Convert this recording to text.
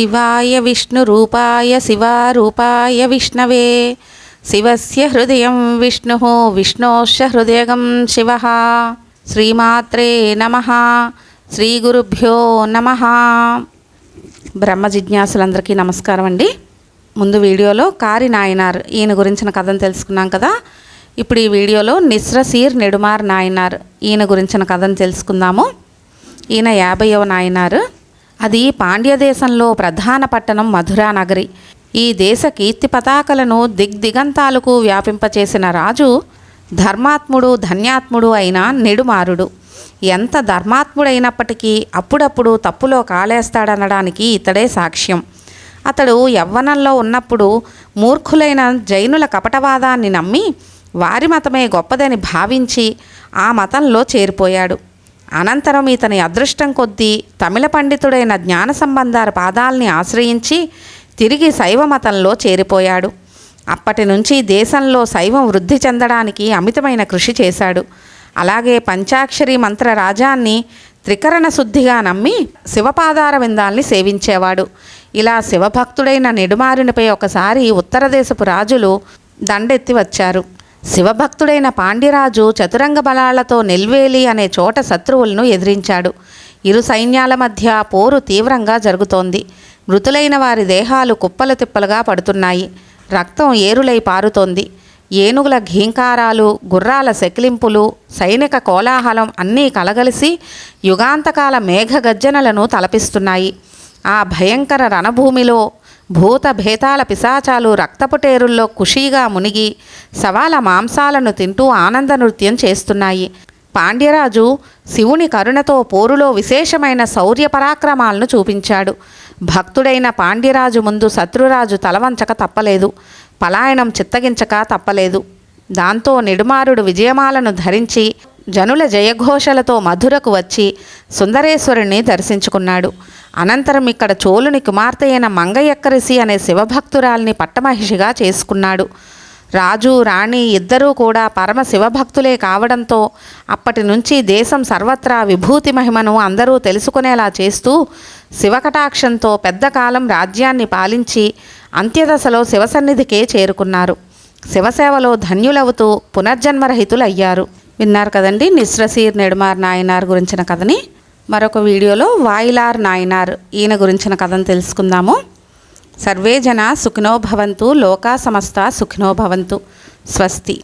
శివాయ విష్ణురూపాయ శివారూపాయ విష్ణవే శివస్య హృదయం విష్ణుః విష్ణోశ్చ హృదయం శివః. శ్రీమాత్రే నమః. శ్రీ గురుభ్యో నమః. బ్రహ్మ జిజ్ఞాసులందరికీ నమస్కారం అండి. ముందు వీడియోలో కారి నాయనార్ ఈయన గురించిన కథను తెలుసుకున్నాం కదా. ఇప్పుడు ఈ వీడియోలో నిస్రసీర్ నెడుమార్ నాయనార్ ఈయన గురించిన కథను తెలుసుకుందాము. ఈయన 50వ నాయనారు. అది పాండ్య దేశంలో ప్రధాన పట్టణం మధురా నగరి. ఈ దేశ కీర్తి పతాకలను దిగ్దిగంతాలకు వ్యాపింపచేసిన రాజు ధర్మాత్ముడు ధన్యాత్ముడు అయిన నెడుమారుడు. ఎంత ధర్మాత్ముడైనప్పటికీ అప్పుడప్పుడు తప్పులో కాలేస్తాడనడానికి ఇతడే సాక్ష్యం. అతడు యవ్వనంలో ఉన్నప్పుడు మూర్ఖులైన జైనుల కపటవాదాన్ని నమ్మి వారి మతమే గొప్పదని భావించి ఆ మతంలో చేరిపోయాడు. అనంతరం ఇతని అదృష్టం కొద్దీ తమిళ పండితుడైన జ్ఞాన సంబంధాల పాదాల్ని ఆశ్రయించి తిరిగి శైవ మతంలో చేరిపోయాడు. అప్పటి నుంచి దేశంలో శైవం వృద్ధి చెందడానికి అమితమైన కృషి చేశాడు. అలాగే పంచాక్షరి మంత్ర రాజాన్ని త్రికరణ శుద్ధిగా నమ్మి శివపాదార విందాల్ని సేవించేవాడు. ఇలా శివభక్తుడైన నెడుమారునిపై ఒకసారి ఉత్తర దేశపు రాజులు దండెత్తి వచ్చారు. శివభక్తుడైన పాండ్యరాజు చతురంగ బలాలతో నెల్వేలి అనే చోట శత్రువులను ఎదిరించాడు. ఇరు సైన్యాల మధ్య పోరు తీవ్రంగా జరుగుతోంది. మృతులైన వారి దేహాలు కుప్పలు తిప్పలుగా పడుతున్నాయి. రక్తం ఏరులై పారుతోంది. ఏనుగుల ఘీంకారాలు, గుర్రాల సెకిలింపులు, సైనిక కోలాహలం అన్నీ కలగలిసి యుగాంతకాల మేఘగర్జనలను తలపిస్తున్నాయి. ఆ భయంకర రణభూమిలో భూత భేతాల పిశాచాలు రక్తపుటేరుల్లో ఖుషీగా మునిగి సవాల మాంసాలను తింటూ ఆనంద నృత్యం చేస్తున్నాయి. పాండ్యరాజు శివుని కరుణతో పోరులో విశేషమైన శౌర్య పరాక్రమాలను చూపించాడు. భక్తుడైన పాండ్యరాజు ముందు శత్రురాజు తలవంచక తప్పలేదు, పలాయనం చిత్తగించక తప్పలేదు. దాంతో నెడుమారుడు విజయమాలను ధరించి జనుల జయఘోషలతో మధురకు వచ్చి సుందరేశ్వరుణ్ణి దర్శించుకున్నాడు. అనంతరం ఇక్కడ చోళుని కుమార్తె అయిన మంగయక్కరిసి అనే శివభక్తురాల్ని పట్టమహిషిగా చేసుకున్నాడు. రాజు రాణి ఇద్దరూ కూడా పరమ శివభక్తులే కావడంతో అప్పటి నుంచి దేశం సర్వత్రా విభూతి మహిమను అందరూ తెలుసుకునేలా చేస్తూ శివకటాక్షంతో పెద్ద కాలం రాజ్యాన్ని పాలించి అంత్యదశలో శివసన్నిధికే చేరుకున్నారు. శివసేవలో ధన్యులవుతూ పునర్జన్మరహితులయ్యారు. విన్నారు కదండి నిస్రసీర్ నెడుమార్ నాయనార్ గురించిన కథని. మరొక వీడియోలో వాయిలార్ నాయనార్ ఈయన గురించిన కథను తెలుసుకుందాము. సర్వే జన సుఖినో భవంతు, లోకా సమస్త సుఖినో భవంతు. స్వస్తి.